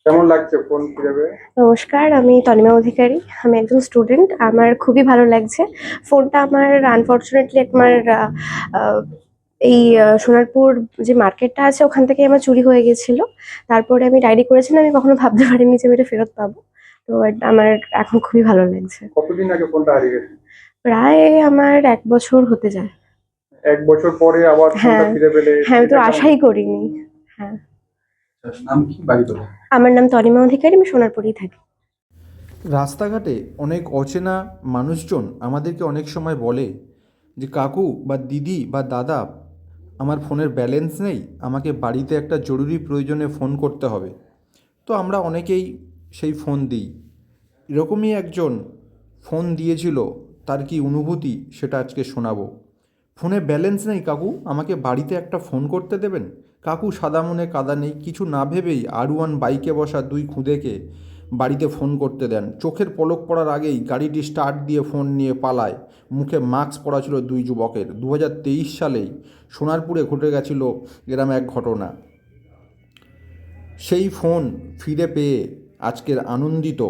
কেমন লাগছে ফোন ফিরে পেয়ে? নমস্কার, আমি তনিমা অধিকারী। আমি একজন স্টুডেন্ট। আমার খুবই ভালো লাগছে। ফোনটা আমার আনফরচুনেটলি আমার আহ, এই সোনারপুর যে মার্কেটটা আছে ওখান থেকে আমার চুরি হয়ে গেছিল। তারপরে আমি ডায়েরি করেছিলাম, আমি কখনো ভাবতে পারিনি যে আমি এটা ফেরত পাবো। তো আমার এখন খুবই ভালো লাগছে। কতদিন আগে ফোনটা হারিয়ে গেছে? প্রায় আমার 1 বছর হতে যায়। 1 বছর পরে আবার ফোনটা হ্যাঁ, ফিরে পেলে হ্যাঁ, আমি তো এটা কেমন আশাই লাগছে? করিনি। হ্যাঁ। নাম কি, বাড়ি কোথায়? আমার নাম তনিমা অধিকারী, আমি সোনারপুরেই থাকি। রাস্তাঘাটে অনেক অচেনা মানুষজন আমাদেরকে অনেক সময় বলে যে কাকু বা দিদি বা দাদা, আমার ফোনের ব্যালেন্স নেই, আমাকে বাড়িতে একটা জরুরি প্রয়োজনে ফোন করতে হবে। তো আমরা অনেকেই সেই ফোন দিই। এরকমই একজন ফোন দিয়েছিল, তার কি অনুভূতি সেটা আজকে শোনাবো। ফোনে ব্যালেন্স নেই কাকু, আমাকে বাড়িতে একটা ফোন করতে দেবেন। কাকু সাদা মনে কাদা নেই, কিছু না ভেবেই R1 বাইকে বসা দুই খুদেকে বাড়িতে ফোন করতে দেন। চোখের পলক পড়ার আগেই গাড়িটি স্টার্ট দিয়ে ফোন নিয়ে পালায়। মুখে মাস্ক পরা ছিল দুই যুবকের। 2023 সালেই সোনারপুরে ঘটে গেছিল এরম এক ঘটনা। সেই ফোন ফিরে পেয়ে আজকের আনন্দিত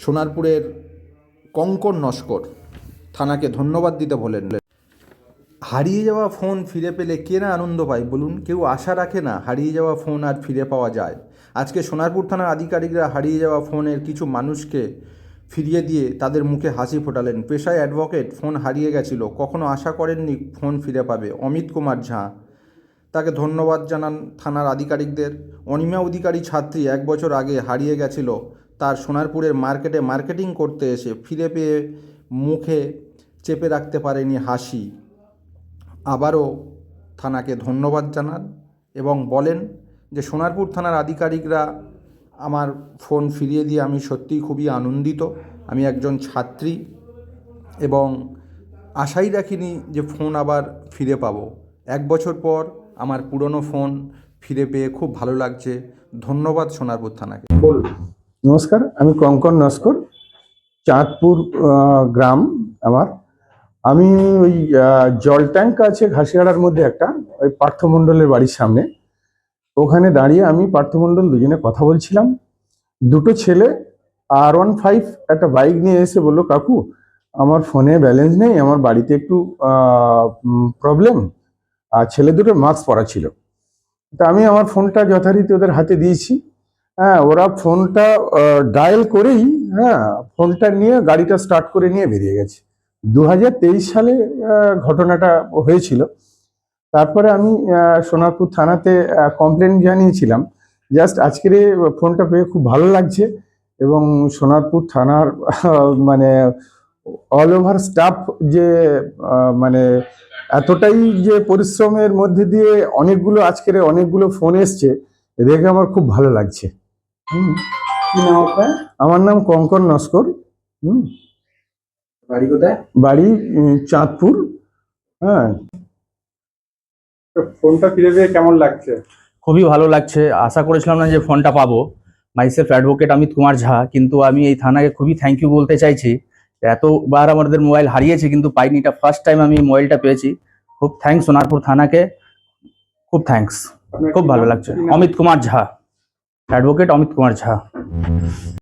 সোনারপুরের কঙ্কর নস্কর। থানাকে ধন্যবাদ দিতে বলেন। হারিয়ে যাওয়া ফোন ফিরে পেলে কে না আনন্দ পায় বলুন? কেউ আশা রাখে না হারিয়ে যাওয়া ফোন আর ফিরে পাওয়া যায়। আজকে সোনারপুর থানার আধিকারিকরা হারিয়ে যাওয়া ফোনের কিছু মানুষকে ফিরিয়ে দিয়ে তাদের মুখে হাসি ফোটালেন। পেশায় অ্যাডভোকেট, ফোন হারিয়ে গেছিল, কখনো আশা করেননি ফোন ফিরে পাবে। অমিত কুমার ঝা, তাকে ধন্যবাদ জানান থানার আধিকারিকদের। অনিমা অধিকারী ছাত্রী 1 বছর আগে হারিয়ে গেছিল, তার সোনারপুরের মার্কেটে মার্কেটিং করতে এসে ফিরে পেয়ে মুখে চেপে রাখতে পারেনি হাসি। আবারও থানাকে ধন্যবাদ জানান এবং বলেন যে সোনারপুর থানার আধিকারিকরা আমার ফোন ফিরিয়ে দিয়ে আমি সত্যিই খুবই আনন্দিত। আমি একজন ছাত্রী এবং আশাই রাখিনি যে ফোন আবার ফিরে পাবো। 1 বছর পর আমার পুরনো ফোন ফিরে পেয়ে খুব ভালো লাগছে। ধন্যবাদ সোনারপুর থানাকে। বলুন। নমস্কার, আমি কঙ্কন নস্কর, চাঁদপুর গ্রাম আমার। আমি ওই জল ট্যাঙ্ক আছে ঘাসিয়াড়ার মধ্যে একটা, ওই পার্থমণ্ডলের বাড়ির সামনে। ওখানে দাঁড়িয়ে আমি পার্থমণ্ডল দুজনে কথা বলছিলাম। দুটো ছেলে R15 একটা বাইক নিয়ে এসে বললো, কাকু আমার ফোনে ব্যালেন্স নেই, আমার বাড়িতে একটু প্রবলেম। আর ছেলে দুটো মাস্ক পরা ছিল। তা আমি আমার ফোনটা যথারীতি ওদের হাতে দিয়েছি। হ্যাঁ, ওরা ফোনটা ডায়াল করেই, হ্যাঁ, ফোনটা নিয়ে গাড়িটা স্টার্ট করে নিয়ে বেরিয়ে গেছে। 2023 সালে ঘটনাটা হয়েছিল। তারপরে আমি সোনারপুর থানাতে কমপ্লেন জানিয়েছিলাম। জাস্ট আজকের এই ফোনটা পেয়ে খুব ভালো লাগছে। এবং সোনারপুর থানার মানে অল ওভার স্টাফ যে মানে এতটাই যে পরিশ্রমের মধ্যে দিয়ে অনেকগুলো ফোন এসছে, দেখে আমার খুব ভালো লাগছে। হুম। কি নাম আপনার? আমার নাম কঙ্কন নস্কর। হুম। বাড়ি কোথায়? বাড়ি চাঁদপুর। হ্যাঁ। তো ফোনটা ফিরে পেয়ে কেমন লাগছে? খুবই ভালো লাগছে। আশা করেছিলাম না যে ফোনটা পাবো। মাইসেলফ অ্যাডভোকেট অমিত কুমার ঝা, কিন্তু আমি এই থানাকে খুবই থ্যাংক ইউ বলতে চাইছি। এতবার আমাদের মোবাইল হারিয়েছে কিন্তু পাইনি, এটা ফার্স্ট টাইম আমি মোবাইলটা পেয়েছি। খুব থ্যাঙ্কস সোনারপুর থানাকে, খুব থ্যাঙ্কস। আপনার খুব কি ভালো নাম? লাগছে। কি নাম? অমিত কুমার ঝা, অ্যাডভোকেট অমিত কুমার ঝা।